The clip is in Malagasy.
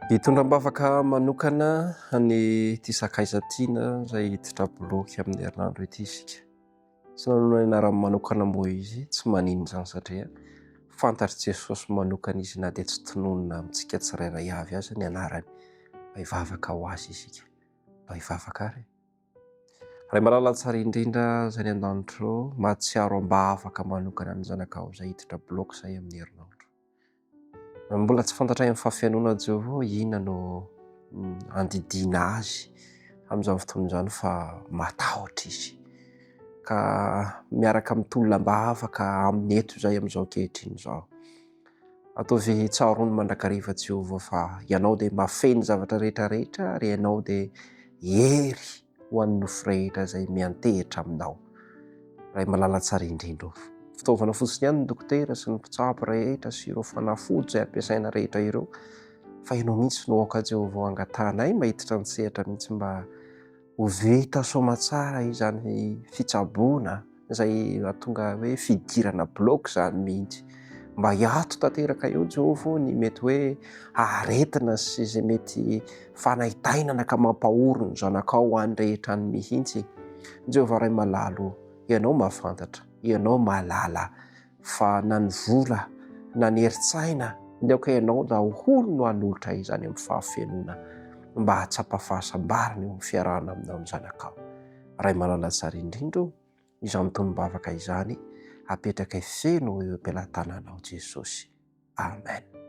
Hitondram-bavaka manokana ny ty sakaizatiana izay hiditra boloky amin'ny herinandro ity isika. Tsy nanona ianarany manokana moa izy, tsy manino izany satria fantatry Jesosy manokana izy na dia tsy tononona amintsika tsirairay avy aza ny anarany. Mba hivavaka ho azy isika, mba hivavaka ary. Ray malala tsara indrindra izay ny an-danitro, mahatsiaro am-bavaka manokana ny zanakao izay hiditra boloky izay amin'ny herinandro. Mbola tsy fantatray amin'ny fahafianoana Jehovah inona no andidina azy amin'izany fotoana izany fa matahotra izy. Ka miaraka mitolona-bavaka amin'ny eto izay amin'izao ankehitriny izao. Ataovy tsaroany mandrakariva Jehovah fa ianao dia mahafeno zavatra rehetrarehetra ary ianao dia hery ho an'ny nofo rehetra izay miantehitra aminao. Ray malala tsara indrindra. Fitaovana fotsiny ihany ny dokotera sy ny mpitsabo rehetra sy ireo fanafody izay ampiasaina rehetra ireo. Fa ianao mihitsy no aoka Jehovah angatanay mba hiditra an-tsehatra mihitsy mba ho vita soamantsara izany fitsaboana izay hahatonga hoe fidirana bloka izany mihitsy. Mba hiato tanteraka eo Jehovah ny mety hoe aretina sy izay mety fanaitainana ka mampahorona ny zanakao ho an'ny rehetra any mihitsy. Jehovah ray malalo, ianao mahafantatra, ianao mahalala fa na ny vola na ny heritsaina indaoka ianao da hoholo no hanolotra izany amin'ny fahafianoana mba hahatsapa fahasambarana eo amin'ny fiarahana aminao ny zanakao. Ray malala tsara indrindra izany tonom-bavaka izany apetraka feno eo am-pelantananao Jesosy. Amen.